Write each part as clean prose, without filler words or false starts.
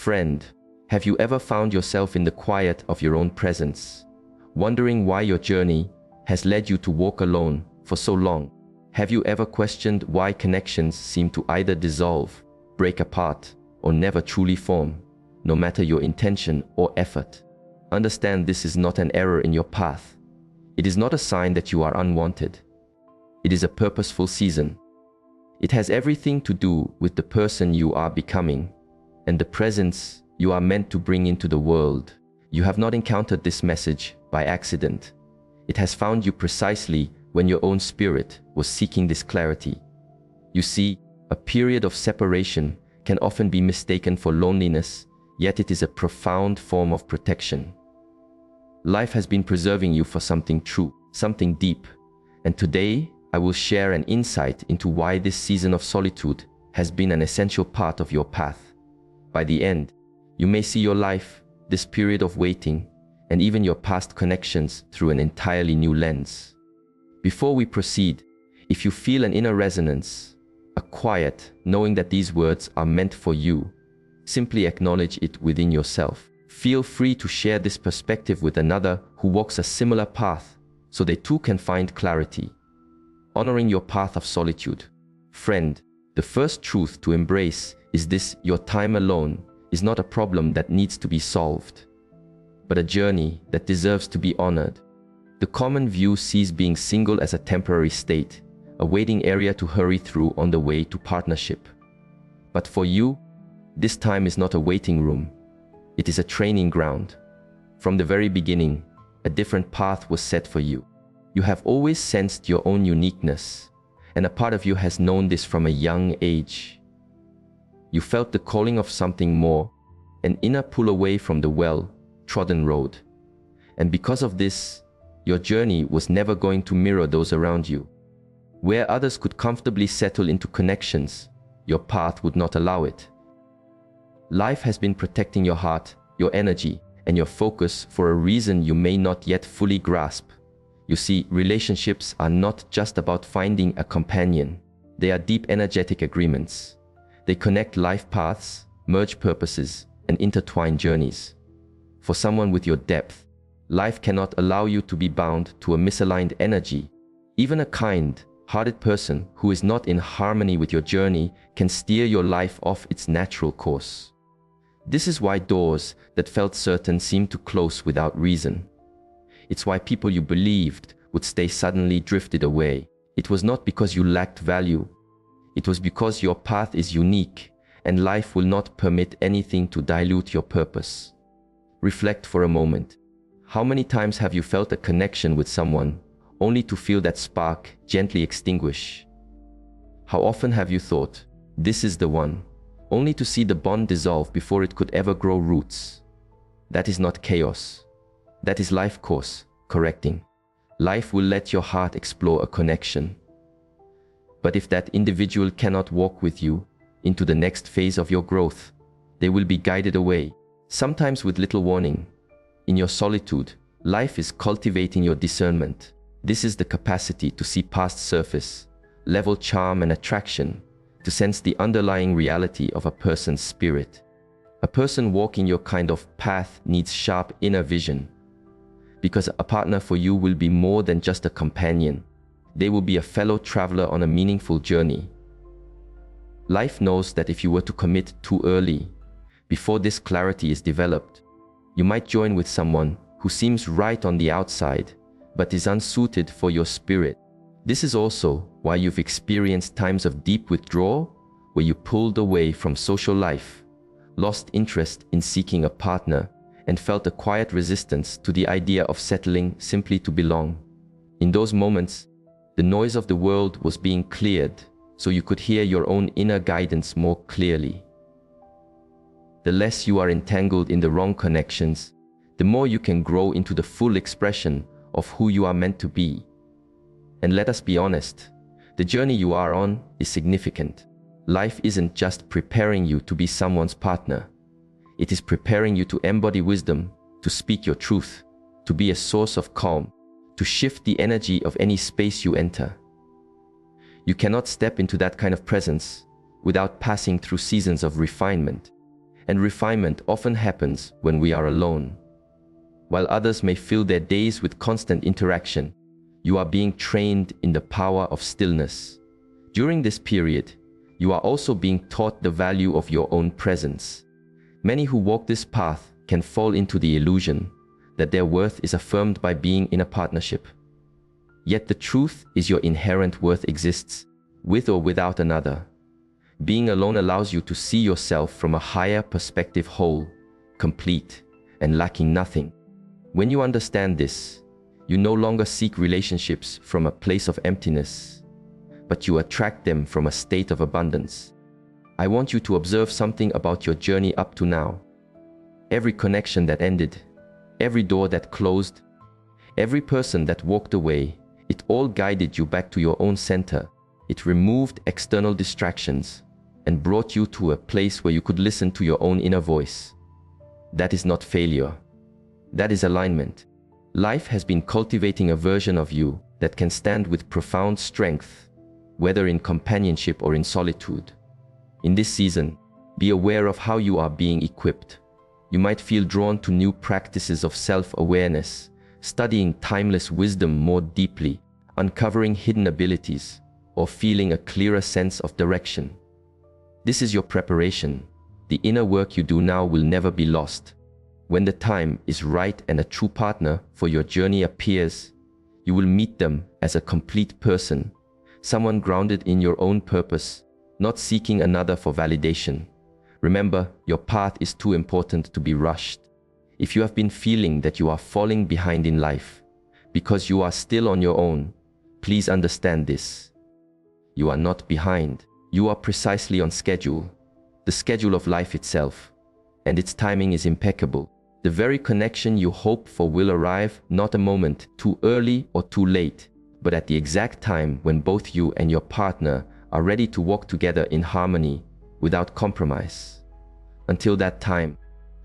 Friend, have you ever found yourself in the quiet of your own presence, wondering why your journey has led you to walk alone for so long? Have you ever questioned why connections seem to either dissolve, break apart, or never truly form, no matter your intention or effort? Understand this is not an error in your path. It is not a sign that you are unwanted. It is a purposeful season. It has everything to do with the person you are becoming and the presence you are meant to bring into the world. You have not encountered this message by accident. It has found you precisely when your own spirit was seeking this clarity. You see, a period of separation can often be mistaken for loneliness, yet it is a profound form of protection. Life has been preserving you for something true, something deep, and today I will share an insight into why this season of solitude has been an essential part of your path. By the end, you may see your life, this period of waiting, and even your past connections through an entirely new lens. Before we proceed, if you feel an inner resonance, a quiet knowing that these words are meant for you, simply acknowledge it within yourself. Feel free to share this perspective with another who walks a similar path so they too can find clarity. Honoring your path of solitude. Friend, the first truth to embrace is this: your time alone is not a problem that needs to be solved, but a journey that deserves to be honored. The common view sees being single as a temporary state, a waiting area to hurry through on the way to partnership. But for you, this time is not a waiting room. It is a training ground. From the very beginning, a different path was set for you. You have always sensed your own uniqueness, and a part of you has known this from a young age. You felt the calling of something more, an inner pull away from the well-trodden road. And because of this, your journey was never going to mirror those around you. Where others could comfortably settle into connections, your path would not allow it. Life has been protecting your heart, your energy, and your focus for a reason you may not yet fully grasp. You see, relationships are not just about finding a companion. They are deep energetic agreements. They connect life paths, merge purposes, and intertwine journeys. For someone with your depth, life cannot allow you to be bound to a misaligned energy. Even a kind-hearted person who is not in harmony with your journey can steer your life off its natural course. This is why doors that felt certain seem to close without reason. It's why people you believed would stay suddenly drifted away. It was not because you lacked value. It was because your path is unique, and life will not permit anything to dilute your purpose. Reflect for a moment. How many times have you felt a connection with someone, only to feel that spark gently extinguish? How often have you thought, "This is the one," only to see the bond dissolve before it could ever grow roots? That is not chaos. That is life course correcting. Life will let your heart explore a connection. But if that individual cannot walk with you into the next phase of your growth, they will be guided away, sometimes with little warning. In your solitude, life is cultivating your discernment. This is the capacity to see past surface level charm and attraction, to sense the underlying reality of a person's spirit. A person walking your kind of path needs sharp inner vision, because a partner for you will be more than just a companion. They will be a fellow traveler on a meaningful journey. Life knows that if you were to commit too early, before this clarity is developed, you might join with someone who seems right on the outside, but is unsuited for your spirit. This is also why you've experienced times of deep withdrawal, where you pulled away from social life, lost interest in seeking a partner, and felt a quiet resistance to the idea of settling simply to belong. In those moments, the noise of the world was being cleared, so you could hear your own inner guidance more clearly. The less you are entangled in the wrong connections, the more you can grow into the full expression of who you are meant to be. And let us be honest, the journey you are on is significant. Life isn't just preparing you to be someone's partner. It is preparing you to embody wisdom, to speak your truth, to be a source of calm, to shift the energy of any space you enter. You cannot step into that kind of presence without passing through seasons of refinement. and refinement often happens when we are alone. While others may fill their days with constant interaction, you are being trained in the power of stillness. During this period, you are also being taught the value of your own presence. Many who walk this path can fall into the illusion that their worth is affirmed by being in a partnership. Yet the truth is your inherent worth exists, with or without another. Being alone allows you to see yourself from a higher perspective, whole, complete, and lacking nothing. When you understand this, you no longer seek relationships from a place of emptiness, but you attract them from a state of abundance. I want you to observe something about your journey up to now. Every connection that ended, every door that closed, every person that walked away, it all guided you back to your own center. It removed external distractions and brought you to a place where you could listen to your own inner voice. That is not failure. That is alignment. Life has been cultivating a version of you that can stand with profound strength, whether in companionship or in solitude. In this season, be aware of how you are being equipped. You might feel drawn to new practices of self-awareness, studying timeless wisdom more deeply, uncovering hidden abilities, or feeling a clearer sense of direction. This is your preparation. The inner work you do now will never be lost. When the time is right and a true partner for your journey appears, you will meet them as a complete person, someone grounded in your own purpose, not seeking another for validation. Remember, your path is too important to be rushed. If you have been feeling that you are falling behind in life because you are still on your own, please understand this. You are not behind. You are precisely on schedule, the schedule of life itself, and its timing is impeccable. The very connection you hope for will arrive not a moment too early or too late, but at the exact time when both you and your partner are ready to walk together in harmony without compromise. Until that time,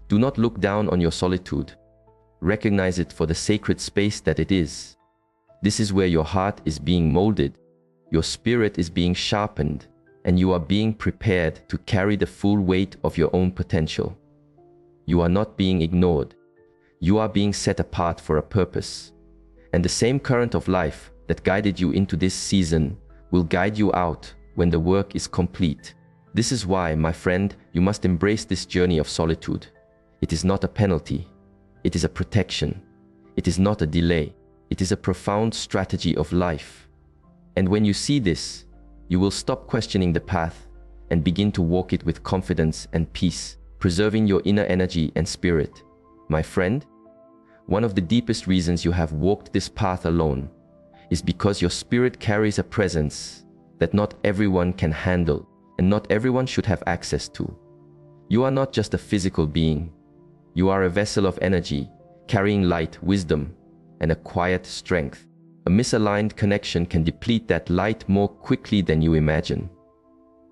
do not look down on your solitude. Recognize it for the sacred space that it is. This is where your heart is being molded, your spirit is being sharpened, and you are being prepared to carry the full weight of your own potential. You are not being ignored. You are being set apart for a purpose. And the same current of life that guided you into this season will guide you out when the work is complete. This is why, my friend, you must embrace this journey of solitude. It is not a penalty. It is a protection. It is not a delay. It is a profound strategy of life. And when you see this, you will stop questioning the path and begin to walk it with confidence and peace, preserving your inner energy and spirit. My friend, one of the deepest reasons you have walked this path alone is because your spirit carries a presence that not everyone can handle and not everyone should have access to. You are not just a physical being. You are a vessel of energy, carrying light, wisdom, and a quiet strength. A misaligned connection can deplete that light more quickly than you imagine.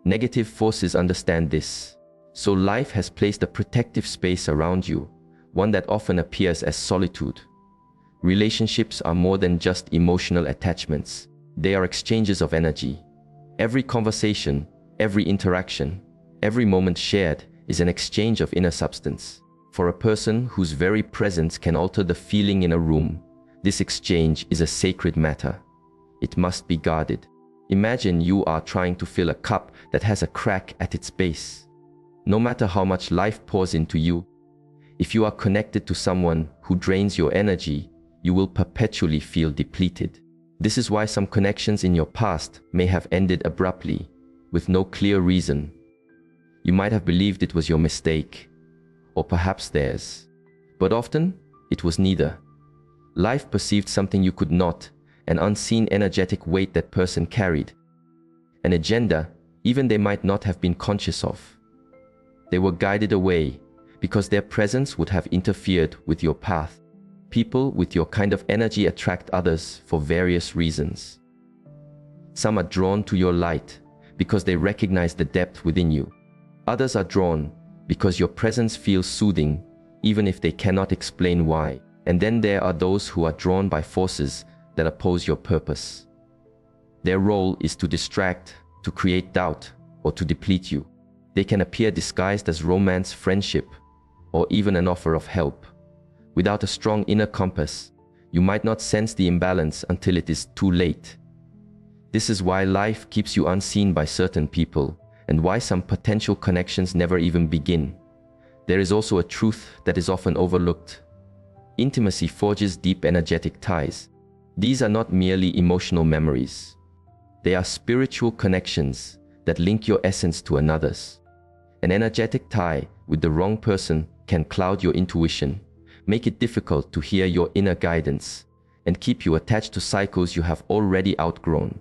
Negative forces understand this, so life has placed a protective space around you, one that often appears as solitude. Relationships are more than just emotional attachments. They are exchanges of energy. Every conversation, every interaction, every moment shared is an exchange of inner substance. For a person whose very presence can alter the feeling in a room, this exchange is a sacred matter. It must be guarded. Imagine you are trying to fill a cup that has a crack at its base. No matter how much life pours into you, if you are connected to someone who drains your energy, you will perpetually feel depleted. This is why some connections in your past may have ended abruptly, with no clear reason. You might have believed it was your mistake, or perhaps theirs, but often it was neither. Life perceived something you could not, an unseen energetic weight that person carried, an agenda even they might not have been conscious of. They were guided away because their presence would have interfered with your path. People with your kind of energy attract others for various reasons. Some are drawn to your light because they recognize the depth within you. Others are drawn because your presence feels soothing, even if they cannot explain why. And then there are those who are drawn by forces that oppose your purpose. Their role is to distract, to create doubt, or to deplete you. They can appear disguised as romance, friendship, or even an offer of help. Without a strong inner compass, you might not sense the imbalance until it is too late. This is why life keeps you unseen by certain people, and why some potential connections never even begin. There is also a truth that is often overlooked. Intimacy forges deep energetic ties. These are not merely emotional memories. They are spiritual connections that link your essence to another's. An energetic tie with the wrong person can cloud your intuition, make it difficult to hear your inner guidance, and keep you attached to cycles you have already outgrown.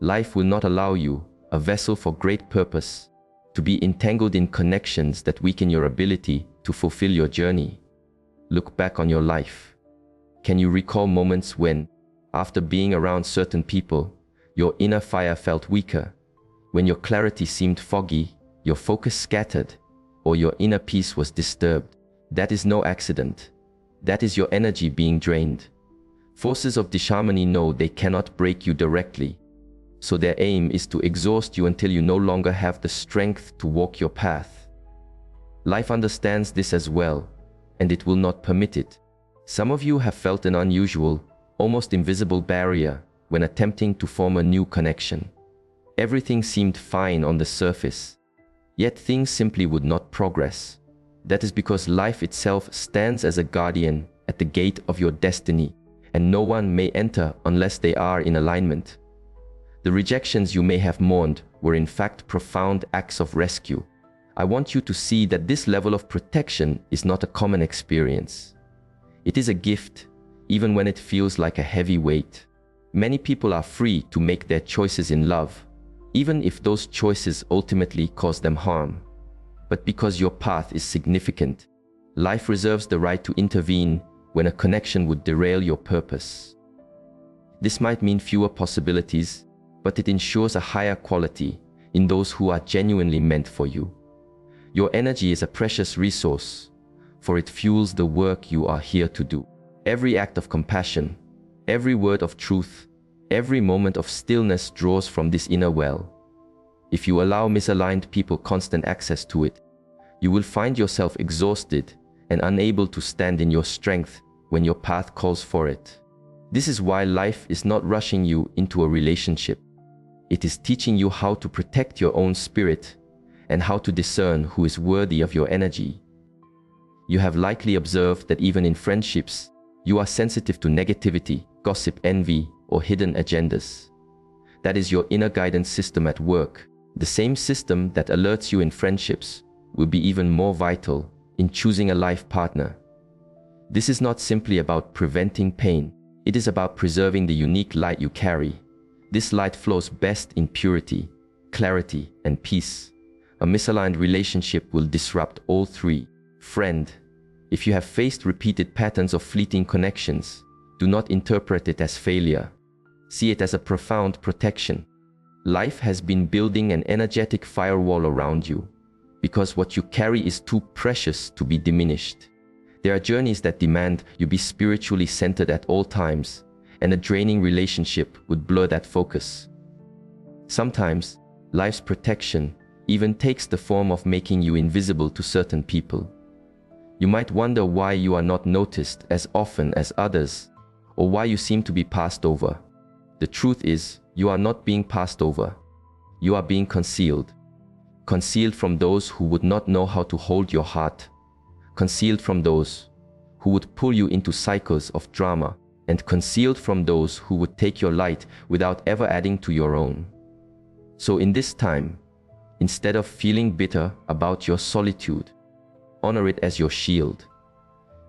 Life will not allow you, a vessel for great purpose, to be entangled in connections that weaken your ability to fulfill your journey. Look back on your life. Can you recall moments when, after being around certain people, your inner fire felt weaker, when your clarity seemed foggy, your focus scattered, or your inner peace was disturbed? That is no accident. That is your energy being drained. Forces of disharmony know they cannot break you directly, so their aim is to exhaust you until you no longer have the strength to walk your path. Life understands this as well, and it will not permit it. Some of you have felt an unusual, almost invisible barrier when attempting to form a new connection. Everything seemed fine on the surface, yet things simply would not progress. That is because life itself stands as a guardian at the gate of your destiny, and no one may enter unless they are in alignment. The rejections you may have mourned were in fact profound acts of rescue. I want you to see that this level of protection is not a common experience. It is a gift, even when it feels like a heavy weight. Many people are free to make their choices in love, even if those choices ultimately cause them harm. But because your path is significant, life reserves the right to intervene when a connection would derail your purpose. This might mean fewer possibilities, but it ensures a higher quality in those who are genuinely meant for you. Your energy is a precious resource, for it fuels the work you are here to do. Every act of compassion, every word of truth, every moment of stillness draws from this inner well. If you allow misaligned people constant access to it, you will find yourself exhausted and unable to stand in your strength when your path calls for it. This is why life is not rushing you into a relationship. It is teaching you how to protect your own spirit and how to discern who is worthy of your energy. You have likely observed that even in friendships, you are sensitive to negativity, gossip, envy, or hidden agendas. That is your inner guidance system at work. The same system that alerts you in friendships will be even more vital in choosing a life partner. This is not simply about preventing pain. It is about preserving the unique light you carry. This light flows best in purity, clarity, and peace. A misaligned relationship will disrupt all three. Friend, if you have faced repeated patterns of fleeting connections, do not interpret it as failure. See it as a profound protection. Life has been building an energetic firewall around you, because what you carry is too precious to be diminished. There are journeys that demand you be spiritually centered at all times, and a draining relationship would blur that focus. Sometimes, life's protection even takes the form of making you invisible to certain people. You might wonder why you are not noticed as often as others, or why you seem to be passed over. The truth is, you are not being passed over. You are being concealed. Concealed from those who would not know how to hold your heart. Concealed from those who would pull you into cycles of drama, and concealed from those who would take your light without ever adding to your own. So in this time, instead of feeling bitter about your solitude, honor it as your shield.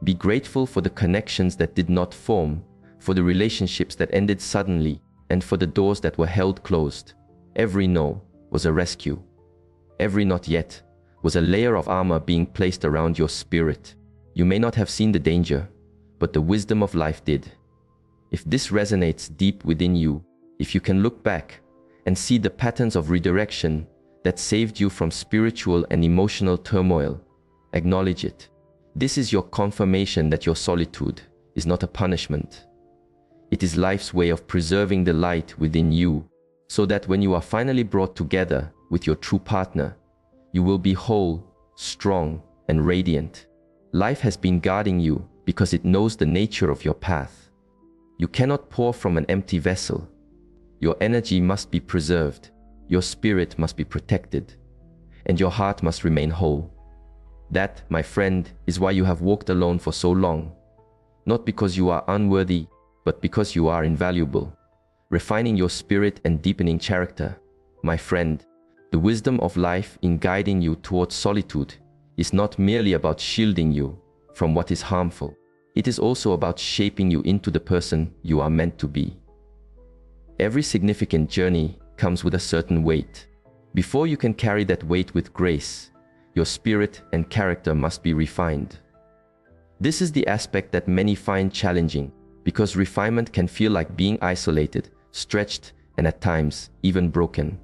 Be grateful for the connections that did not form, for the relationships that ended suddenly, and for the doors that were held closed. Every no was a rescue. Every not yet was a layer of armor being placed around your spirit. You may not have seen the danger, but the wisdom of life did. If this resonates deep within you, if you can look back and see the patterns of redirection that saved you from spiritual and emotional turmoil, acknowledge it. This is your confirmation that your solitude is not a punishment. It is life's way of preserving the light within you, so that when you are finally brought together with your true partner, You will be whole, strong, and radiant. Life has been guarding you because it knows the nature of your path. You cannot pour from an empty vessel. Your energy must be preserved, your spirit must be protected, and your heart must remain whole. That, my friend, is why you have walked alone for so long. Not because you are unworthy, but because you are invaluable. Refining your spirit and deepening character. My friend, the wisdom of life in guiding you towards solitude is not merely about shielding you from what is harmful. It is also about shaping you into the person you are meant to be. Every significant journey comes with a certain weight. Before you can carry that weight with grace, your spirit and character must be refined. This is the aspect that many find challenging, because refinement can feel like being isolated, stretched, and at times even broken.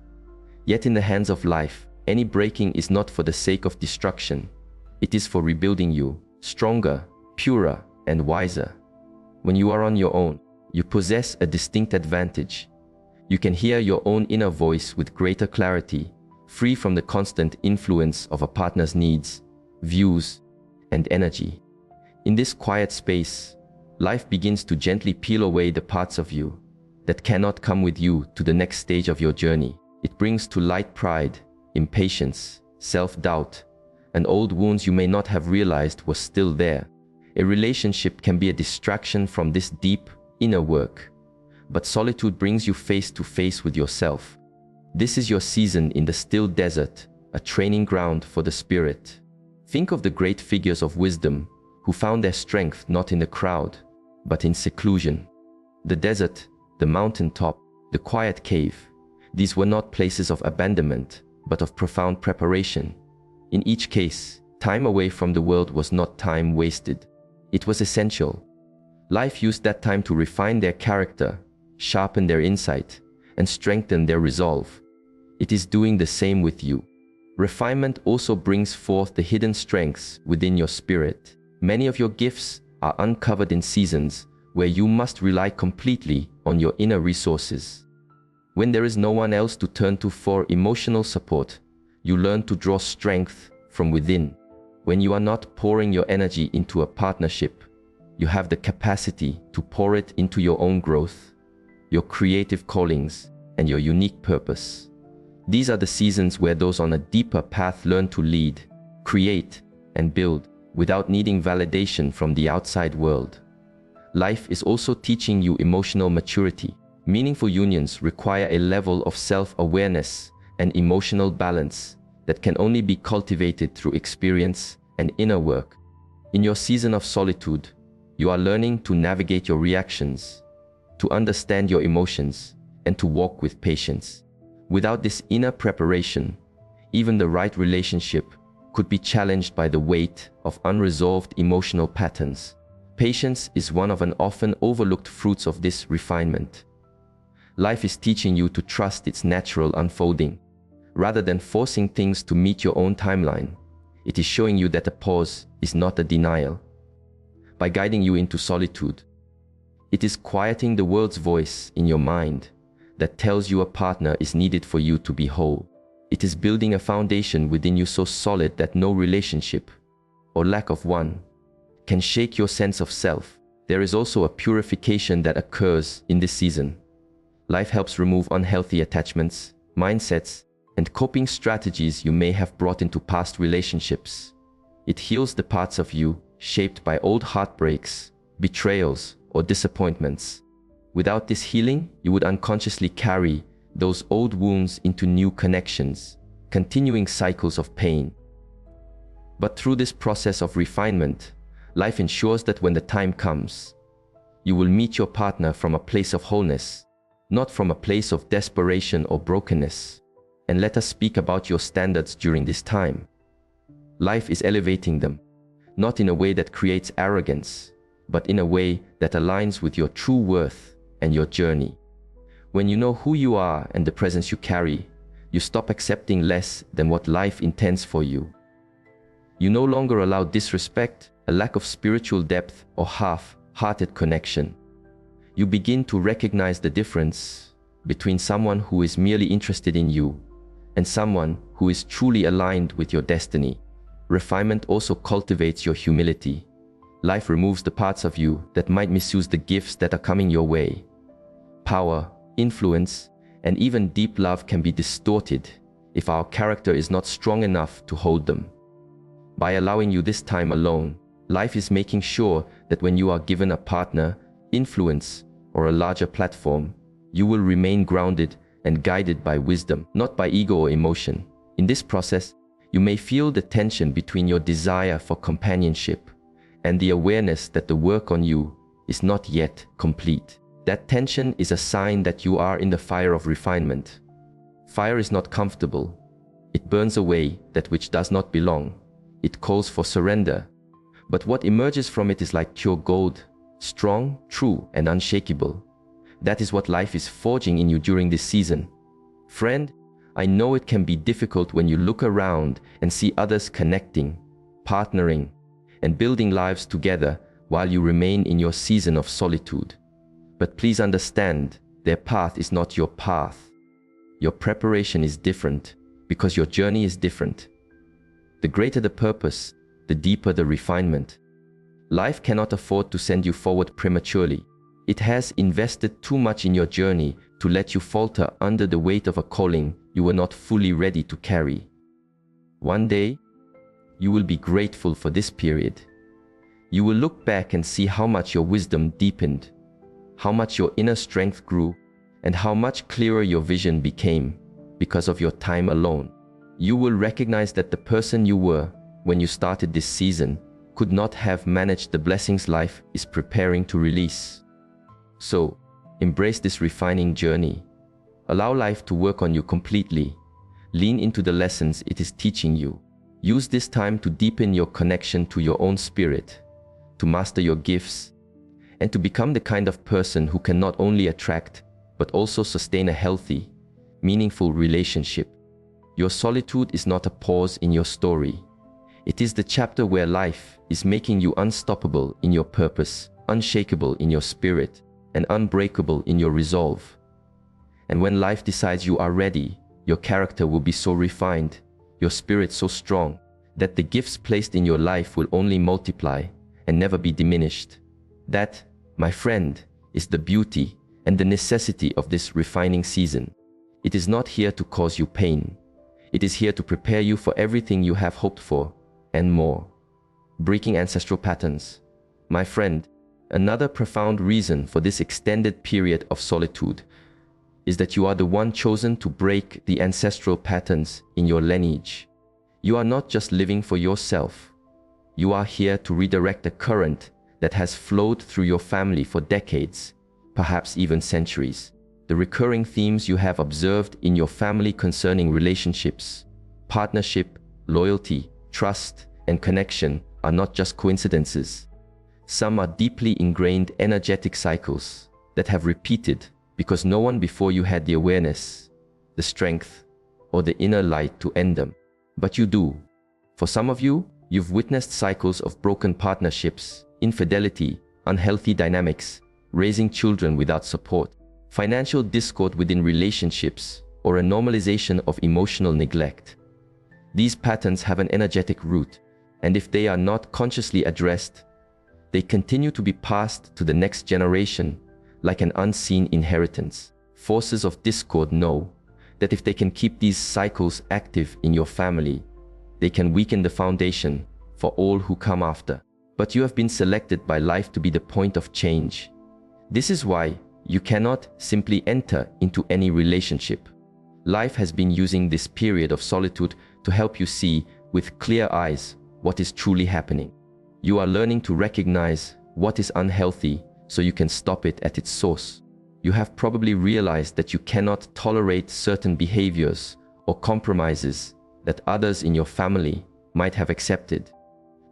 Yet in the hands of life, any breaking is not for the sake of destruction. It is for rebuilding you, stronger, purer, and wiser. When you are on your own, you possess a distinct advantage. You can hear your own inner voice with greater clarity, free from the constant influence of a partner's needs, views, and energy. In this quiet space, life begins to gently peel away the parts of you that cannot come with you to the next stage of your journey. It brings to light pride, impatience, self-doubt, and old wounds you may not have realized were still there. A relationship can be a distraction from this deep, inner work, but solitude brings you face to face with yourself. This is your season in the still desert, a training ground for the spirit. Think of the great figures of wisdom who found their strength not in the crowd, but in seclusion. The desert, the mountaintop, the quiet cave, these were not places of abandonment, but of profound preparation. In each case, time away from the world was not time wasted. It was essential. Life used that time to refine their character, sharpen their insight, and strengthen their resolve. It is doing the same with you. Refinement also brings forth the hidden strengths within your spirit. Many of your gifts are uncovered in seasons where you must rely completely on your inner resources. When there is no one else to turn to for emotional support, you learn to draw strength from within. When you are not pouring your energy into a partnership, you have the capacity to pour it into your own growth, your creative callings, and your unique purpose. These are the seasons where those on a deeper path learn to lead, create, and build without needing validation from the outside world. Life is also teaching you emotional maturity. Meaningful unions require a level of self-awareness and emotional balance that can only be cultivated through experience and inner work. In your season of solitude, you are learning to navigate your reactions, to understand your emotions, and to walk with patience. Without this inner preparation, even the right relationship could be challenged by the weight of unresolved emotional patterns. Patience is one of an often overlooked fruits of this refinement. Life is teaching you to trust its natural unfolding. Rather than forcing things to meet your own timeline, it is showing you that a pause is not a denial. By guiding you into solitude, it is quieting the world's voice in your mind that tells you a partner is needed for you to be whole. It is building a foundation within you so solid that no relationship, or lack of one, can shake your sense of self. There is also a purification that occurs in this season. Life helps remove unhealthy attachments, mindsets, and coping strategies you may have brought into past relationships. It heals the parts of you shaped by old heartbreaks, betrayals, or disappointments. Without this healing, you would unconsciously carry those old wounds into new connections, continuing cycles of pain. But through this process of refinement, life ensures that when the time comes, you will meet your partner from a place of wholeness, not from a place of desperation or brokenness. And let us speak about your standards during this time. Life is elevating them, not in a way that creates arrogance, but in a way that aligns with your true worth and your journey. When you know who you are and the presence you carry, you stop accepting less than what life intends for you. You no longer allow disrespect, a lack of spiritual depth, or half-hearted connection. You begin to recognize the difference between someone who is merely interested in you and someone who is truly aligned with your destiny. Refinement also cultivates your humility. Life removes the parts of you that might misuse the gifts that are coming your way. Power, influence, and even deep love can be distorted if our character is not strong enough to hold them. By allowing you this time alone, life is making sure that when you are given a partner, influence, or a larger platform, you will remain grounded and guided by wisdom, not by ego or emotion. In this process, you may feel the tension between your desire for companionship and the awareness that the work on you is not yet complete. That tension is a sign that you are in the fire of refinement. Fire is not comfortable. It burns away that which does not belong. It calls for surrender. But what emerges from it is like pure gold, strong, true, and unshakable. That is what life is forging in you during this season. Friend, I know it can be difficult when you look around and see others connecting, partnering, and building lives together while you remain in your season of solitude. But please understand, their path is not your path. Your preparation is different because your journey is different. The greater the purpose, the deeper the refinement. Life cannot afford to send you forward prematurely. It has invested too much in your journey to let you falter under the weight of a calling you were not fully ready to carry. One day, you will be grateful for this period. You will look back and see how much your wisdom deepened, how much your inner strength grew, and how much clearer your vision became because of your time alone. You will recognize that the person you were when you started this season could not have managed the blessings life is preparing to release. So, embrace this refining journey. Allow life to work on you completely. Lean into the lessons it is teaching you. Use this time to deepen your connection to your own spirit, to master your gifts, and to become the kind of person who can not only attract, but also sustain a healthy, meaningful relationship. Your solitude is not a pause in your story. It is the chapter where life is making you unstoppable in your purpose, unshakable in your spirit, and unbreakable in your resolve. And when life decides you are ready, your character will be so refined, your spirit so strong, that the gifts placed in your life will only multiply and never be diminished. That, my friend, is the beauty and the necessity of this refining season. It is not here to cause you pain. It is here to prepare you for everything you have hoped for and more. Breaking ancestral patterns. My friend, another profound reason for this extended period of solitude is that you are the one chosen to break the ancestral patterns in your lineage. You are not just living for yourself. You are here to redirect a current that has flowed through your family for decades, perhaps even centuries. The recurring themes you have observed in your family concerning relationships, partnership, loyalty, trust, and connection are not just coincidences. Some are deeply ingrained energetic cycles that have repeated because no one before you had the awareness, the strength, or the inner light to end them. But you do. For some of you, you've witnessed cycles of broken partnerships, infidelity, unhealthy dynamics, raising children without support, financial discord within relationships, or a normalization of emotional neglect. These patterns have an energetic root, and if they are not consciously addressed, they continue to be passed to the next generation like an unseen inheritance. Forces of discord know that if they can keep these cycles active in your family, they can weaken the foundation for all who come after. But you have been selected by life to be the point of change. This is why you cannot simply enter into any relationship. Life has been using this period of solitude to help you see with clear eyes what is truly happening. You are learning to recognize what is unhealthy so you can stop it at its source. You have probably realized that you cannot tolerate certain behaviors or compromises that others in your family might have accepted.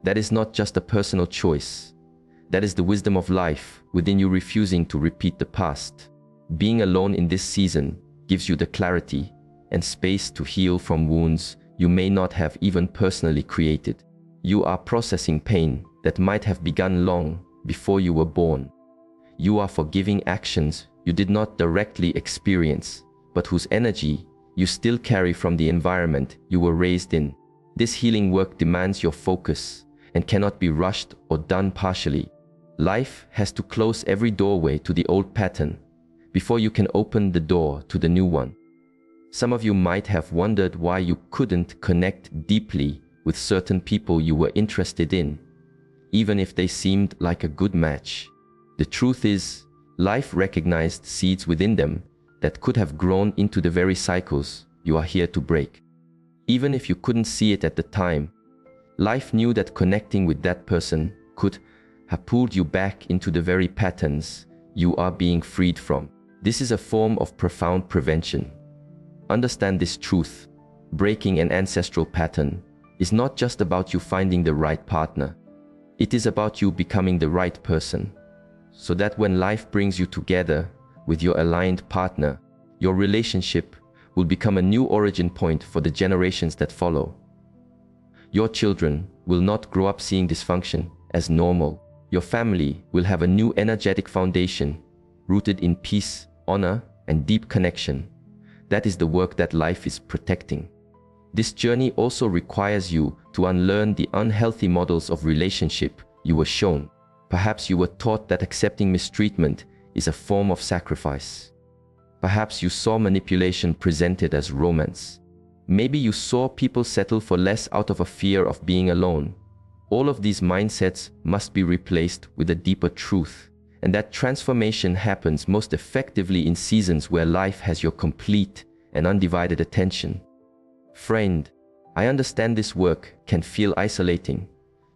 That is not just a personal choice. That is the wisdom of life within you refusing to repeat the past. Being alone in this season gives you the clarity and space to heal from wounds you may not have even personally created. You are processing pain that might have begun long before you were born. You are forgiving actions you did not directly experience, but whose energy you still carry from the environment you were raised in. This healing work demands your focus and cannot be rushed or done partially. Life has to close every doorway to the old pattern before you can open the door to the new one. Some of you might have wondered why you couldn't connect deeply with certain people you were interested in, even if they seemed like a good match. The truth is, life recognized seeds within them that could have grown into the very cycles you are here to break. Even if you couldn't see it at the time, life knew that connecting with that person could have pulled you back into the very patterns you are being freed from. This is a form of profound prevention. Understand this truth. Breaking an ancestral pattern is not just about you finding the right partner. It is about you becoming the right person, so that when life brings you together with your aligned partner, your relationship will become a new origin point for the generations that follow. Your children will not grow up seeing dysfunction as normal. Your family will have a new energetic foundation rooted in peace, honor, and deep connection. That is the work that life is protecting. This journey also requires you to unlearn the unhealthy models of relationship you were shown. Perhaps you were taught that accepting mistreatment is a form of sacrifice. Perhaps you saw manipulation presented as romance. Maybe you saw people settle for less out of a fear of being alone. All of these mindsets must be replaced with a deeper truth, and that transformation happens most effectively in seasons where life has your complete and undivided attention. Friend, I understand this work can feel isolating.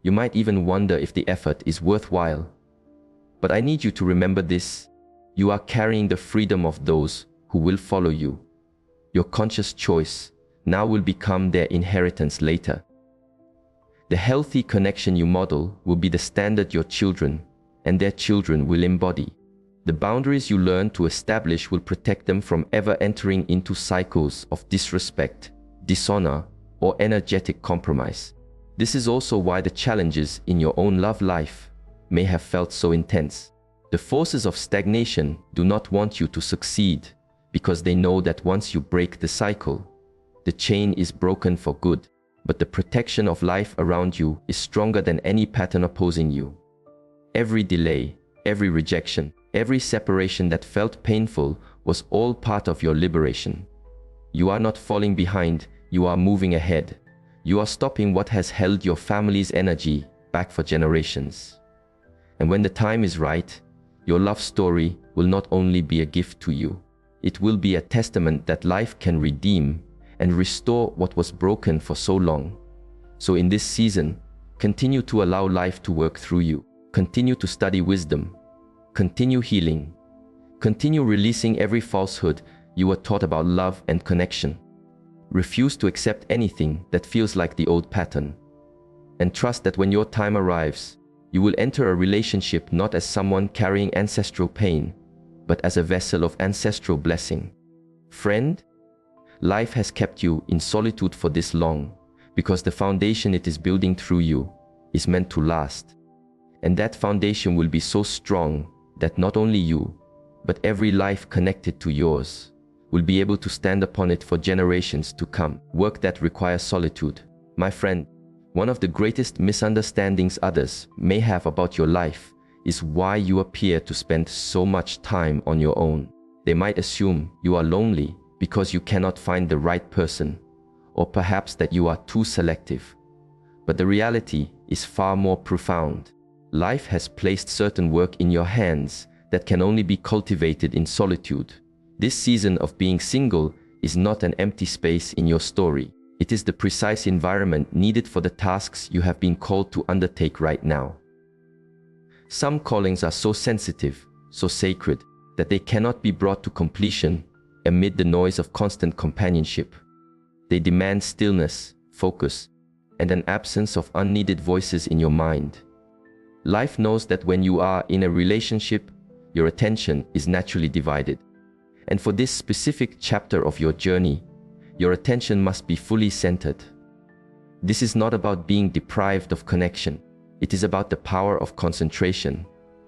You might even wonder if the effort is worthwhile. But I need you to remember this. You are carrying the freedom of those who will follow you. Your conscious choice now will become their inheritance later. The healthy connection you model will be the standard your children and their children will embody. The boundaries you learn to establish will protect them from ever entering into cycles of disrespect, dishonor, or energetic compromise. This is also why the challenges in your own love life may have felt so intense. The forces of stagnation do not want you to succeed because they know that once you break the cycle, the chain is broken for good. But the protection of life around you is stronger than any pattern opposing you. Every delay, every rejection, every separation that felt painful was all part of your liberation. You are not falling behind, you are moving ahead. You are stopping what has held your family's energy back for generations. And when the time is right, your love story will not only be a gift to you, it will be a testament that life can redeem and restore what was broken for so long. So in this season, continue to allow life to work through you. Continue to study wisdom. Continue healing. Continue releasing every falsehood you were taught about love and connection. Refuse to accept anything that feels like the old pattern. And trust that when your time arrives, you will enter a relationship not as someone carrying ancestral pain, but as a vessel of ancestral blessing. Friend, life has kept you in solitude for this long because the foundation it is building through you is meant to last. And that foundation will be so strong that not only you, but every life connected to yours will be able to stand upon it for generations to come. Work that requires solitude. My friend, one of the greatest misunderstandings others may have about your life is why you appear to spend so much time on your own. They might assume you are lonely because you cannot find the right person, or perhaps that you are too selective. But the reality is far more profound. Life has placed certain work in your hands that can only be cultivated in solitude. This season of being single is not an empty space in your story. It is the precise environment needed for the tasks you have been called to undertake right now. Some callings are so sensitive, so sacred, that they cannot be brought to completion amid the noise of constant companionship. They demand stillness, focus, and an absence of unneeded voices in your mind. Life knows that when you are in a relationship, your attention is naturally divided. And for this specific chapter of your journey, your attention must be fully centered. This is not about being deprived of connection. It is about the power of concentration.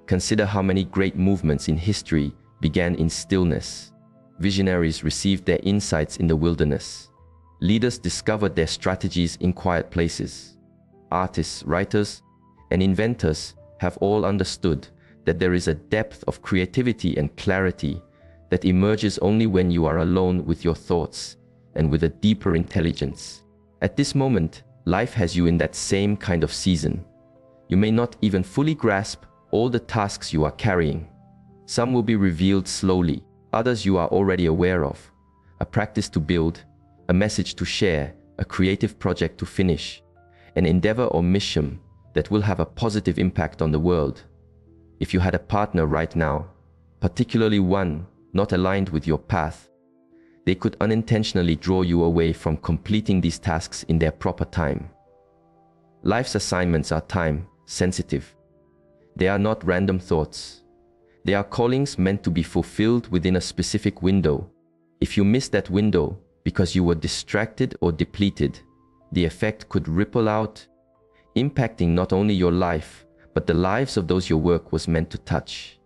Consider how many great movements in history began in stillness. Visionaries received their insights in the wilderness. Leaders discovered their strategies in quiet places. Artists, writers, and inventors have all understood that there is a depth of creativity and clarity that emerges only when you are alone with your thoughts and with a deeper intelligence. At this moment, life has you in that same kind of season. You may not even fully grasp all the tasks you are carrying. Some will be revealed slowly, others you are already aware of. A practice to build, a message to share, a creative project to finish, an endeavor or mission that will have a positive impact on the world. If you had a partner right now, particularly one not aligned with your path, they could unintentionally draw you away from completing these tasks in their proper time. Life's assignments are time-sensitive. They are not random thoughts. They are callings meant to be fulfilled within a specific window. If you miss that window because you were distracted or depleted, the effect could ripple out, impacting not only your life, but the lives of those your work was meant to touch.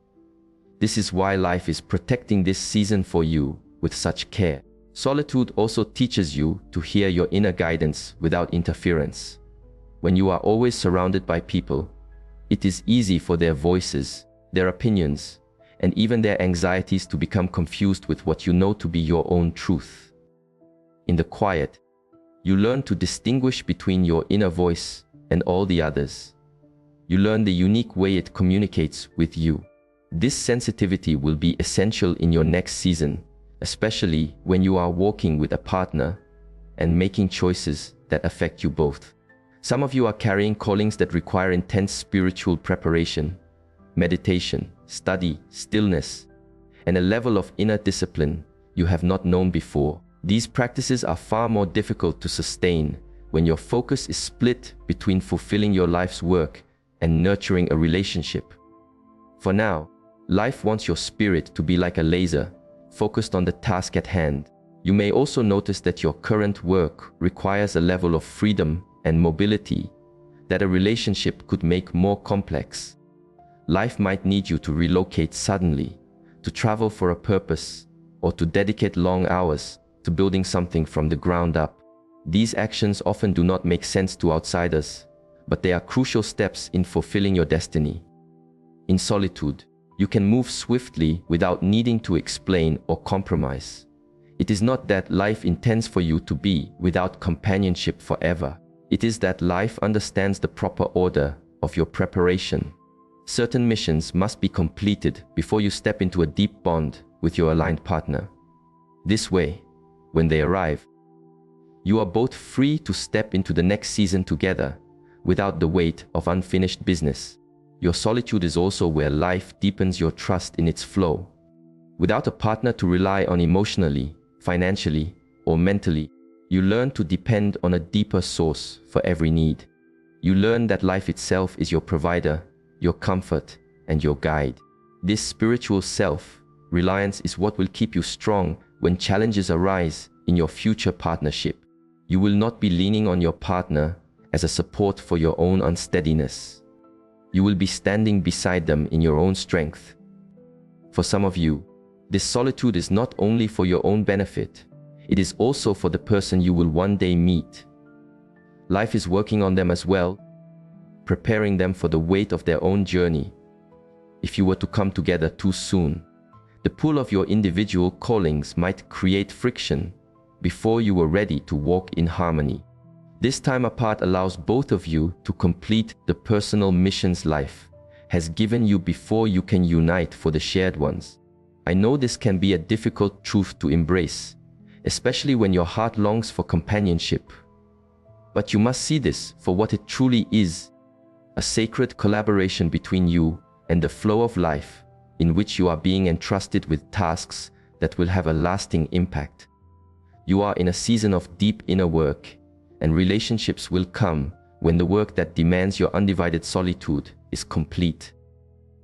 This is why life is protecting this season for you with such care. Solitude also teaches you to hear your inner guidance without interference. When you are always surrounded by people, it is easy for their voices, their opinions, and even their anxieties to become confused with what you know to be your own truth. In the quiet, you learn to distinguish between your inner voice and all the others. You learn the unique way it communicates with you. This sensitivity will be essential in your next season, especially when you are walking with a partner and making choices that affect you both. Some of you are carrying callings that require intense spiritual preparation, meditation, study, stillness, and a level of inner discipline you have not known before. These practices are far more difficult to sustain when your focus is split between fulfilling your life's work and nurturing a relationship. For now, life wants your spirit to be like a laser, focused on the task at hand. You may also notice that your current work requires a level of freedom and mobility that a relationship could make more complex. Life might need you to relocate suddenly, to travel for a purpose, or to dedicate long hours to building something from the ground up. These actions often do not make sense to outsiders, but they are crucial steps in fulfilling your destiny. In solitude, you can move swiftly without needing to explain or compromise. It is not that life intends for you to be without companionship forever. It is that life understands the proper order of your preparation. Certain missions must be completed before you step into a deep bond with your aligned partner. This way, when they arrive, you are both free to step into the next season together without the weight of unfinished business. Your solitude is also where life deepens your trust in its flow. Without a partner to rely on emotionally, financially, or mentally, you learn to depend on a deeper source for every need. You learn that life itself is your provider, your comfort, and your guide. This spiritual self-reliance is what will keep you strong when challenges arise in your future partnership. You will not be leaning on your partner as a support for your own unsteadiness. You will be standing beside them in your own strength. For some of you, this solitude is not only for your own benefit, it is also for the person you will one day meet. Life is working on them as well, preparing them for the weight of their own journey. If you were to come together too soon, the pull of your individual callings might create friction before you were ready to walk in harmony. This time apart allows both of you to complete the personal missions life has given you before you can unite for the shared ones. I know this can be a difficult truth to embrace, especially when your heart longs for companionship. But you must see this for what it truly is, a sacred collaboration between you and the flow of life in which you are being entrusted with tasks that will have a lasting impact. You are in a season of deep inner work, and relationships will come when the work that demands your undivided solitude is complete.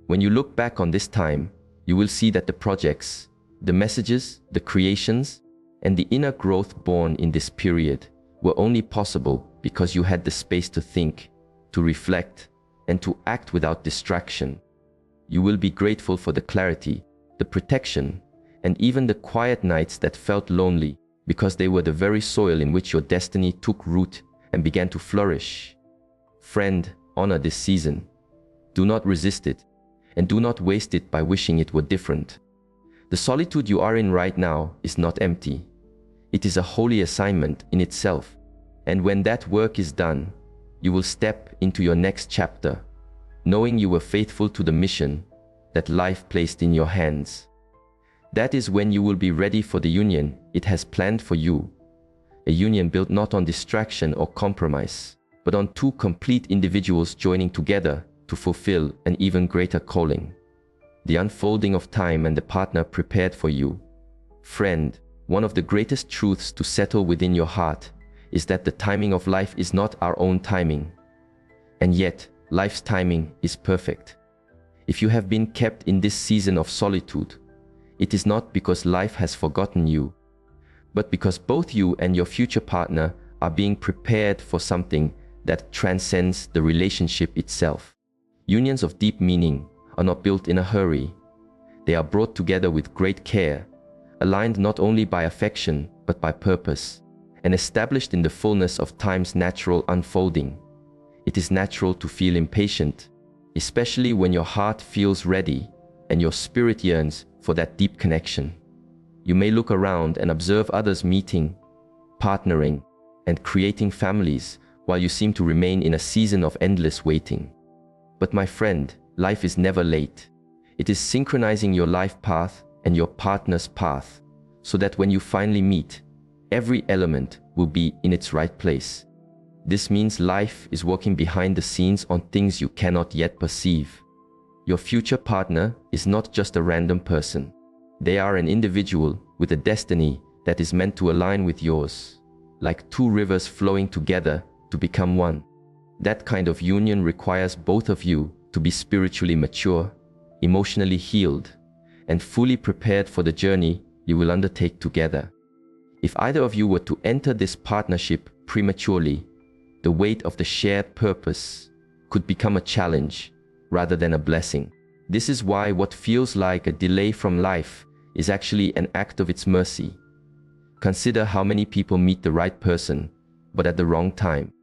When you look back on this time, you will see that the projects, the messages, the creations, and the inner growth born in this period were only possible because you had the space to think, to reflect, and to act without distraction. You will be grateful for the clarity, the protection, and even the quiet nights that felt lonely, because they were the very soil in which your destiny took root and began to flourish. Friend, honor this season. Do not resist it, and do not waste it by wishing it were different. The solitude you are in right now is not empty. It is a holy assignment in itself, and when that work is done, you will step into your next chapter, knowing you were faithful to the mission that life placed in your hands. That is when you will be ready for the union it has planned for you, a union built not on distraction or compromise, but on two complete individuals joining together to fulfill an even greater calling. The unfolding of time and the partner prepared for you. Friend, one of the greatest truths to settle within your heart is that the timing of life is not our own timing. And yet, life's timing is perfect. If you have been kept in this season of solitude, it is not because life has forgotten you, but because both you and your future partner are being prepared for something that transcends the relationship itself. Unions of deep meaning are not built in a hurry. They are brought together with great care, aligned not only by affection but by purpose, and established in the fullness of time's natural unfolding. It is natural to feel impatient, especially when your heart feels ready and your spirit yearns for that deep connection. You may look around and observe others meeting, partnering, and creating families while you seem to remain in a season of endless waiting. But my friend, life is never late. It is synchronizing your life path and your partner's path so that when you finally meet, every element will be in its right place. This means life is working behind the scenes on things you cannot yet perceive. Your future partner is not just a random person. They are an individual with a destiny that is meant to align with yours, like two rivers flowing together to become one. That kind of union requires both of you to be spiritually mature, emotionally healed, and fully prepared for the journey you will undertake together. If either of you were to enter this partnership prematurely, the weight of the shared purpose could become a challenge rather than a blessing. This is why what feels like a delay from life is actually an act of its mercy. Consider how many people meet the right person, but at the wrong time.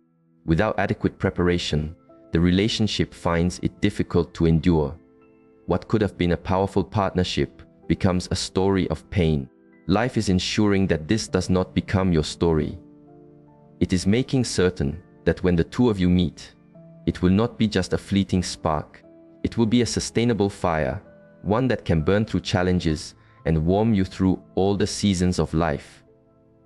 Without adequate preparation, the relationship finds it difficult to endure. What could have been a powerful partnership becomes a story of pain. Life is ensuring that this does not become your story. It is making certain that when the two of you meet, it will not be just a fleeting spark. It will be a sustainable fire, one that can burn through challenges and warm you through all the seasons of life.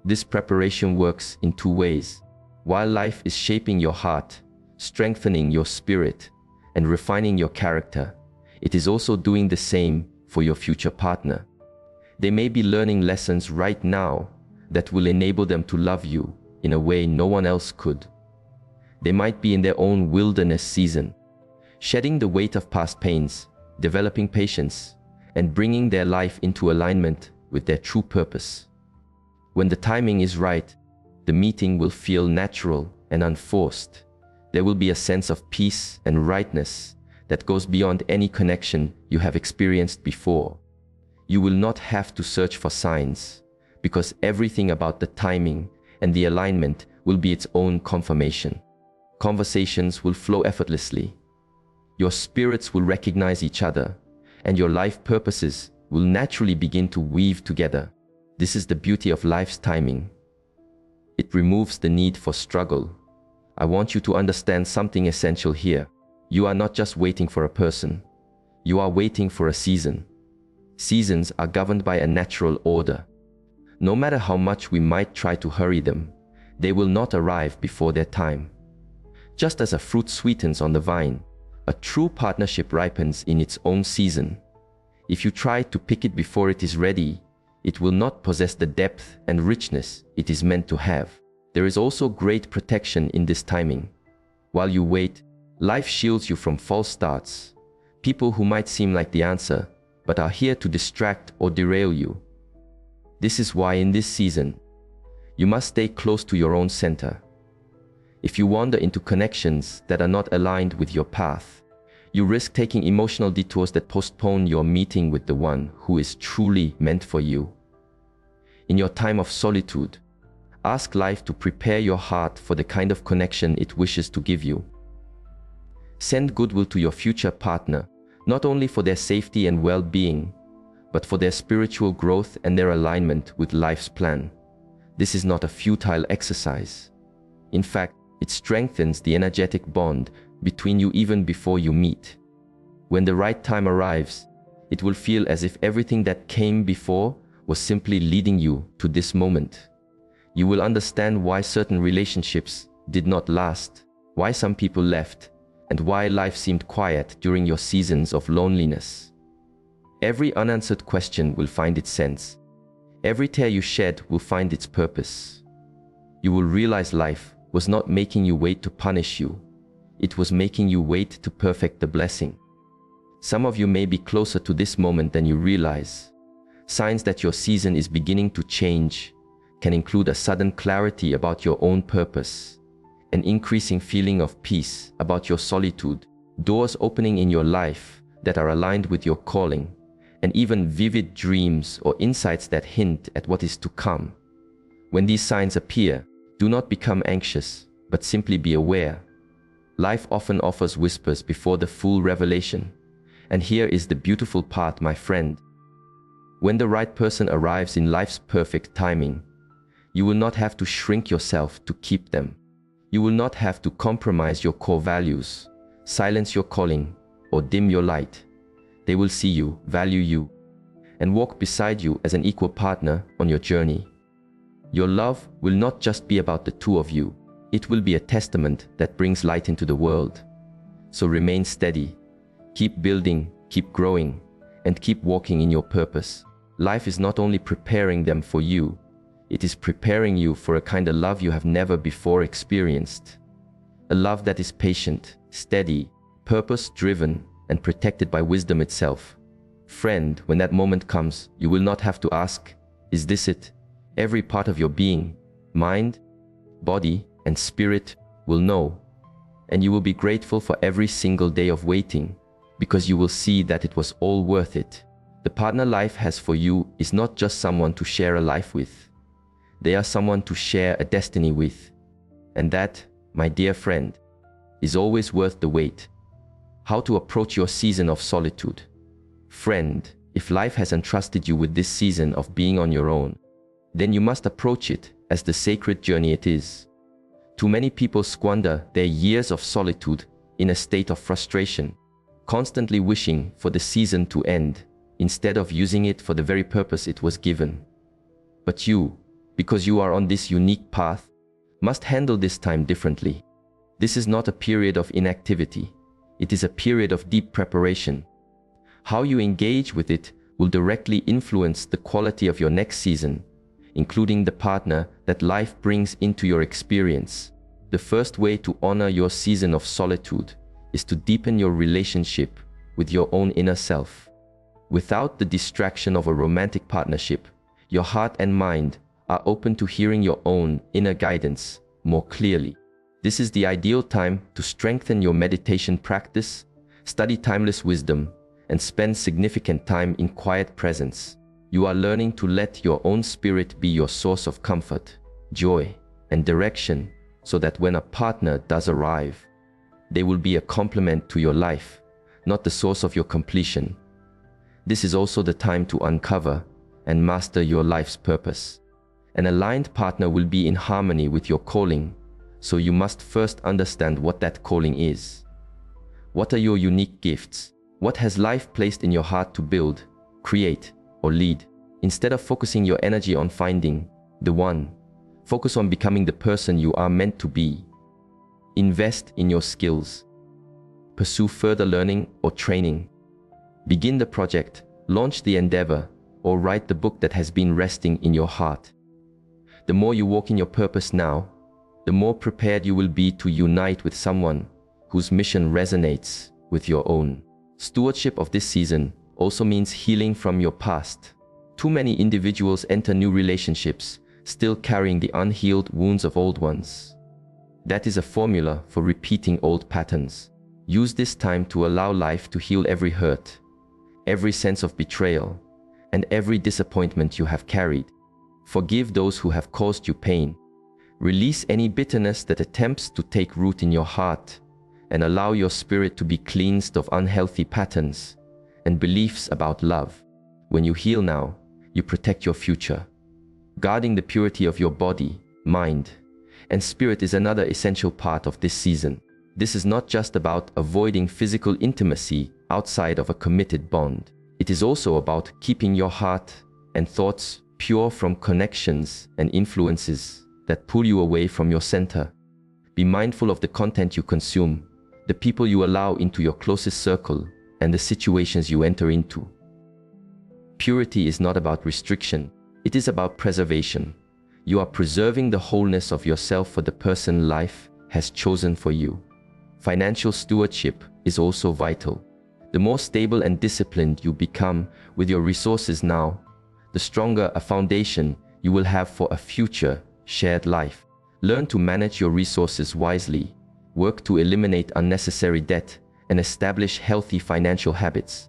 This preparation works in two ways. While life is shaping your heart, strengthening your spirit, and refining your character, it is also doing the same for your future partner. They may be learning lessons right now that will enable them to love you in a way no one else could. They might be in their own wilderness season, shedding the weight of past pains, developing patience, and bringing their life into alignment with their true purpose. When the timing is right, the meeting will feel natural and unforced. There will be a sense of peace and rightness that goes beyond any connection you have experienced before. You will not have to search for signs, because everything about the timing and the alignment will be its own confirmation. Conversations will flow effortlessly. Your spirits will recognize each other, and your life purposes will naturally begin to weave together. This is the beauty of life's timing. It removes the need for struggle. I want you to understand something essential here. You are not just waiting for a person. You are waiting for a season. Seasons are governed by a natural order. No matter how much we might try to hurry them, they will not arrive before their time. Just as a fruit sweetens on the vine, a true partnership ripens in its own season. If you try to pick it before it is ready, it will not possess the depth and richness it is meant to have. There is also great protection in this timing. While you wait, life shields you from false starts, people who might seem like the answer, but are here to distract or derail you. This is why in this season, you must stay close to your own center. If you wander into connections that are not aligned with your path, You risk taking emotional detours that postpone your meeting with the one who is truly meant for you. In your time of solitude, ask life to prepare your heart for the kind of connection it wishes to give you. Send goodwill to your future partner, not only for their safety and well-being, but for their spiritual growth and their alignment with life's plan. This is not a futile exercise. In fact, it strengthens the energetic bond between you even before you meet. When the right time arrives, it will feel as if everything that came before was simply leading you to this moment. You will understand why certain relationships did not last, why some people left, and why life seemed quiet during your seasons of loneliness. Every unanswered question will find its sense. Every tear you shed will find its purpose. You will realize life was not making you wait to punish you. It was making you wait to perfect the blessing. Some of you may be closer to this moment than you realize. Signs that your season is beginning to change can include a sudden clarity about your own purpose, an increasing feeling of peace about your solitude, doors opening in your life that are aligned with your calling, and even vivid dreams or insights that hint at what is to come. When these signs appear, do not become anxious, but simply be aware. Life often offers whispers before the full revelation. And here is the beautiful part, my friend. When the right person arrives in life's perfect timing, you will not have to shrink yourself to keep them. You will not have to compromise your core values, silence your calling, or dim your light. They will see you, value you, and walk beside you as an equal partner on your journey. Your love will not just be about the two of you. It will be a testament that brings light into the world. So remain steady, keep building, keep growing, and keep walking in your purpose. Life is not only preparing them for you, it is preparing you for a kind of love you have never before experienced. A love that is patient, steady, purpose-driven, and protected by wisdom itself. Friend, when that moment comes, you will not have to ask, is this it? Every part of your being, mind, body, and spirit will know, and you will be grateful for every single day of waiting, because you will see that it was all worth it. The partner life has for you is not just someone to share a life with. They are someone to share a destiny with. And that, my dear friend, is always worth the wait. How to approach your season of solitude. Friend, if life has entrusted you with this season of being on your own, then you must approach it as the sacred journey it is. Too many people squander their years of solitude in a state of frustration, constantly wishing for the season to end, instead of using it for the very purpose it was given. But you, because you are on this unique path, must handle this time differently. This is not a period of inactivity. It is a period of deep preparation. How you engage with it will directly influence the quality of your next season, including the partner that life brings into your experience. The first way to honor your season of solitude is to deepen your relationship with your own inner self. Without the distraction of a romantic partnership, your heart and mind are open to hearing your own inner guidance more clearly. This is the ideal time to strengthen your meditation practice, study timeless wisdom, and spend significant time in quiet presence. You are learning to let your own spirit be your source of comfort, joy, and direction, so that when a partner does arrive, they will be a complement to your life, not the source of your completion. This is also the time to uncover and master your life's purpose. An aligned partner will be in harmony with your calling, so you must first understand what that calling is. What are your unique gifts? What has life placed in your heart to build, create, or lead? Instead of focusing your energy on finding the one, focus on becoming the person you are meant to be. Invest in your skills. Pursue further learning or training. Begin the project, launch the endeavor, or write the book that has been resting in your heart. The more you walk in your purpose now, the more prepared you will be to unite with someone whose mission resonates with your own. Stewardship of this season also means healing from your past. Too many individuals enter new relationships still carrying the unhealed wounds of old ones. That is a formula for repeating old patterns. Use this time to allow life to heal every hurt, every sense of betrayal, and every disappointment you have carried. Forgive those who have caused you pain. Release any bitterness that attempts to take root in your heart, and allow your spirit to be cleansed of unhealthy patterns and beliefs about love. When you heal now, you protect your future. Guarding the purity of your body, mind, and spirit is another essential part of this season. This is not just about avoiding physical intimacy outside of a committed bond. It is also about keeping your heart and thoughts pure from connections and influences that pull you away from your center. Be mindful of the content you consume, the people you allow into your closest circle, and the situations you enter into. Purity is not about restriction, it is about preservation. You are preserving the wholeness of yourself for the person life has chosen for you. Financial stewardship is also vital. The more stable and disciplined you become with your resources now, the stronger a foundation you will have for a future shared life. Learn to manage your resources wisely, work to eliminate unnecessary debt, and establish healthy financial habits.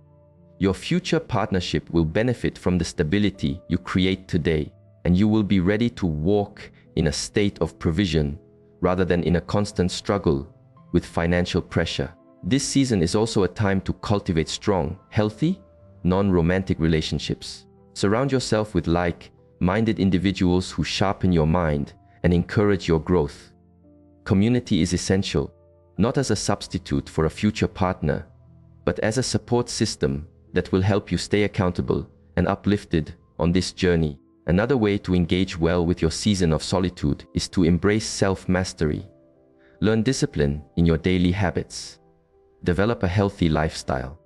Your future partnership will benefit from the stability you create today, and you will be ready to walk in a state of provision rather than in a constant struggle with financial pressure. This season is also a time to cultivate strong, healthy, non-romantic relationships. Surround yourself with like-minded individuals who sharpen your mind and encourage your growth. Community is essential, not as a substitute for a future partner, but as a support system that will help you stay accountable and uplifted on this journey. Another way to engage well with your season of solitude is to embrace self-mastery. Learn discipline in your daily habits. Develop a healthy lifestyle.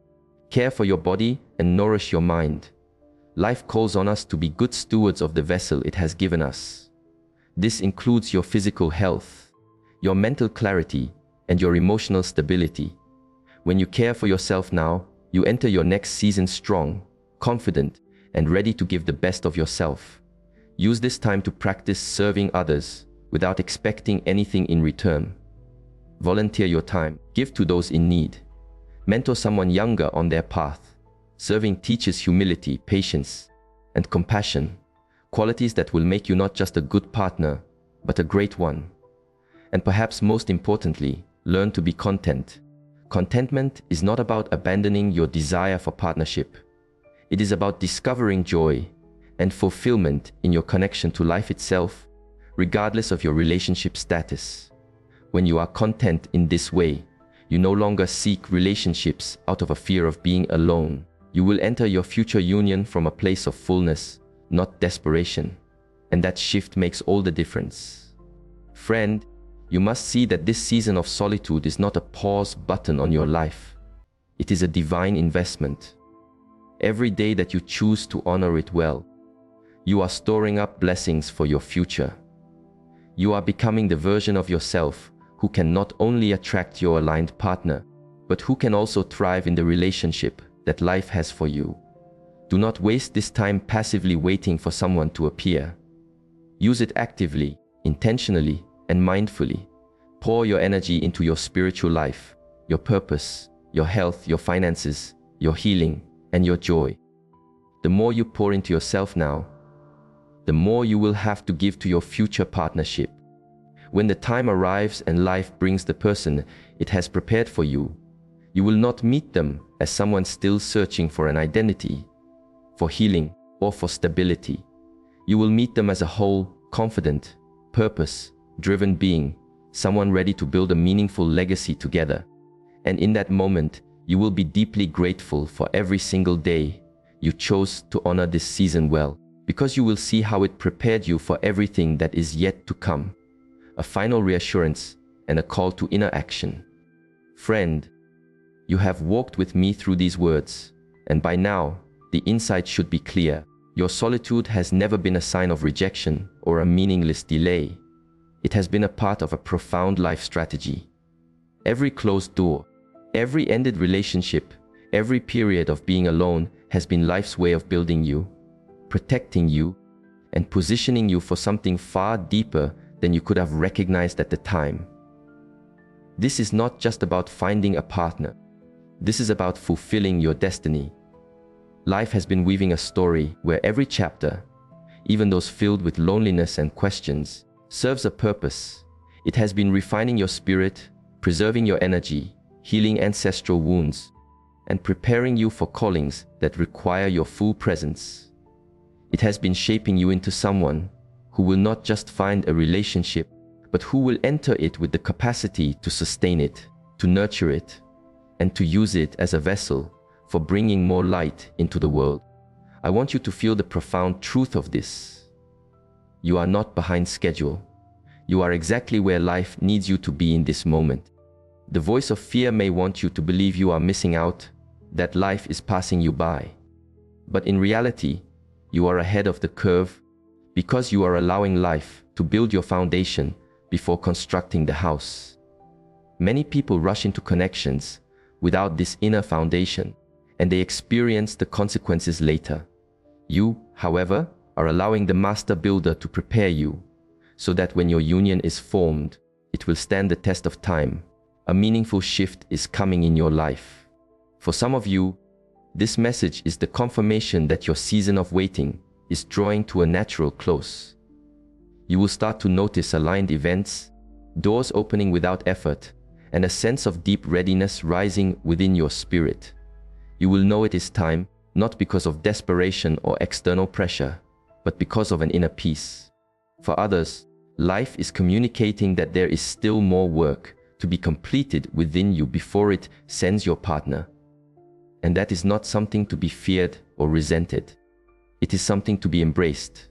Care for your body and nourish your mind. Life calls on us to be good stewards of the vessel it has given us. This includes your physical health, your mental clarity, and your emotional stability. When you care for yourself now, you enter your next season strong, confident, and ready to give the best of yourself. Use this time to practice serving others without expecting anything in return. Volunteer your time, give to those in need. Mentor someone younger on their path. Serving teaches humility, patience, and compassion, qualities that will make you not just a good partner, but a great one. And perhaps most importantly, learn to be content. Contentment is not about abandoning your desire for partnership. It is about discovering joy and fulfillment in your connection to life itself, regardless of your relationship status. When you are content in this way, you no longer seek relationships out of a fear of being alone. You will enter your future union from a place of fullness, not desperation. And that shift makes all the difference. Friend, you must see that this season of solitude is not a pause button on your life. It is a divine investment. Every day that you choose to honor it well, you are storing up blessings for your future. You are becoming the version of yourself who can not only attract your aligned partner, but who can also thrive in the relationship that life has for you. Do not waste this time passively waiting for someone to appear. Use it actively, intentionally, and mindfully. Pour your energy into your spiritual life, your purpose, your health, your finances, your healing, and your joy. The more you pour into yourself now, the more you will have to give to your future partnership. When the time arrives and life brings the person it has prepared for you, you will not meet them as someone still searching for an identity, for healing, or for stability. You will meet them as a whole, confident, purpose-driven being, someone ready to build a meaningful legacy together. And in that moment, you will be deeply grateful for every single day you chose to honor this season well, because you will see how it prepared you for everything that is yet to come. A final reassurance and a call to inner action. Friend, you have walked with me through these words, and by now, the insight should be clear. Your solitude has never been a sign of rejection or a meaningless delay. It has been a part of a profound life strategy. Every closed door, every ended relationship, every period of being alone has been life's way of building you, protecting you, and positioning you for something far deeper than you could have recognized at the time. This is not just about finding a partner. This is about fulfilling your destiny. Life has been weaving a story where every chapter, even those filled with loneliness and questions, serves a purpose. It has been refining your spirit, preserving your energy, healing ancestral wounds, and preparing you for callings that require your full presence. It has been shaping you into someone who will not just find a relationship, but who will enter it with the capacity to sustain it, to nurture it, and to use it as a vessel for bringing more light into the world. I want you to feel the profound truth of this. You are not behind schedule. You are exactly where life needs you to be in this moment. The voice of fear may want you to believe you are missing out, that life is passing you by. But in reality, you are ahead of the curve because you are allowing life to build your foundation before constructing the house. Many people rush into connections without this inner foundation, and they experience the consequences later. You, however, are allowing the master builder to prepare you so that when your union is formed, it will stand the test of time. A meaningful shift is coming in your life. For some of you, this message is the confirmation that your season of waiting is drawing to a natural close. You will start to notice aligned events, doors opening without effort, and a sense of deep readiness rising within your spirit. You will know it is time, not because of desperation or external pressure, but because of an inner peace. For others, life is communicating that there is still more work to be completed within you before it sends your partner. And that is not something to be feared or resented. It is something to be embraced.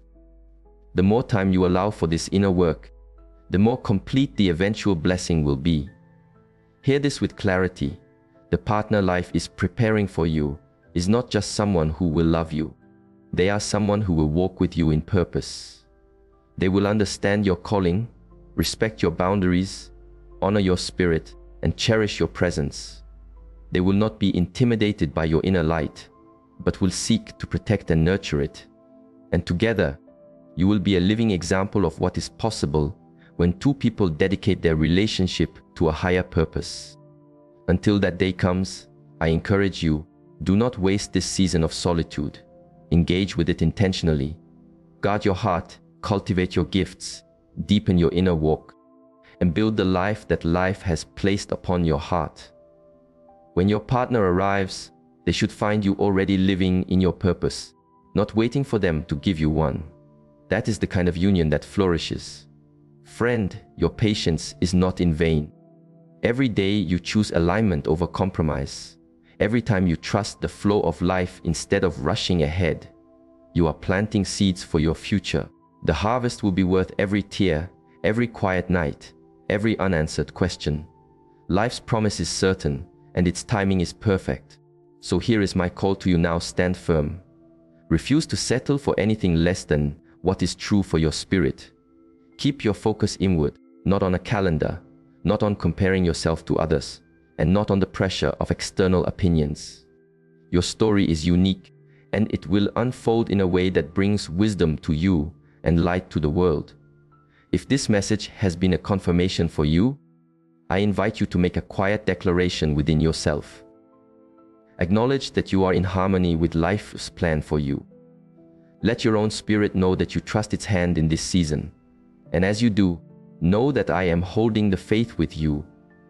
The more time you allow for this inner work, the more complete the eventual blessing will be. Hear this with clarity. The partner life is preparing for you is not just someone who will love you. They are someone who will walk with you in purpose. They will understand your calling, respect your boundaries, honor your spirit, and cherish your presence. They will not be intimidated by your inner light, but will seek to protect and nurture it. And together, you will be a living example of what is possible when two people dedicate their relationship to a higher purpose. Until that day comes, I encourage you, do not waste this season of solitude. Engage with it intentionally. Guard your heart, cultivate your gifts, deepen your inner walk, and build the life that life has placed upon your heart. When your partner arrives, they should find you already living in your purpose, not waiting for them to give you one. That is the kind of union that flourishes. Friend, your patience is not in vain. Every day you choose alignment over compromise. Every time you trust the flow of life instead of rushing ahead, you are planting seeds for your future. The harvest will be worth every tear, every quiet night, every unanswered question. Life's promise is certain, and its timing is perfect. So here is my call to you now: stand firm. Refuse to settle for anything less than what is true for your spirit. Keep your focus inward, not on a calendar, not on comparing yourself to others, and not on the pressure of external opinions. Your story is unique, and it will unfold in a way that brings wisdom to you and light to the world. If this message has been a confirmation for you, I invite you to make a quiet declaration within yourself. Acknowledge that you are in harmony with life's plan for you. Let your own spirit know that you trust its hand in this season. And as you do, know that I am holding the faith with you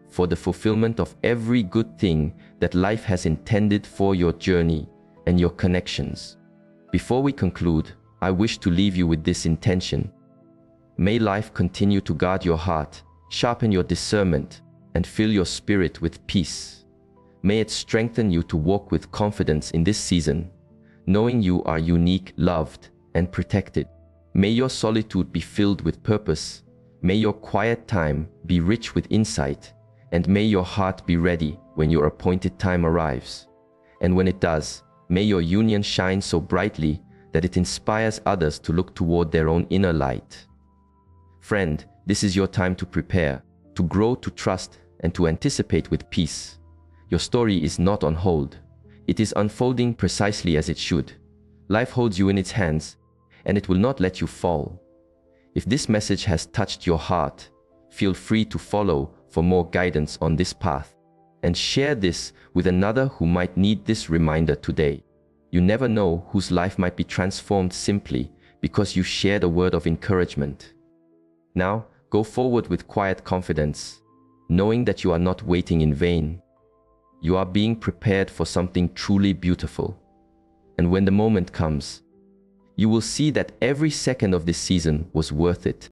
for the fulfillment of every good thing that life has intended for your journey and your connections. Before we conclude, I wish to leave you with this intention. May life continue to guard your heart, sharpen your discernment, and fill your spirit with peace. May it strengthen you to walk with confidence in this season, knowing you are unique, loved, and protected. May your solitude be filled with purpose. May your quiet time be rich with insight, and may your heart be ready when your appointed time arrives. And when it does, may your union shine so brightly that it inspires others to look toward their own inner light. Friend, this is your time to prepare, to grow, to trust, and to anticipate with peace. Your story is not on hold. It is unfolding precisely as it should. Life holds you in its hands, and it will not let you fall. If this message has touched your heart, feel free to follow for more guidance on this path, and share this with another who might need this reminder today. You never know whose life might be transformed simply because you shared a word of encouragement. Now, go forward with quiet confidence, knowing that you are not waiting in vain. You are being prepared for something truly beautiful. And when the moment comes, you will see that every second of this season was worth it.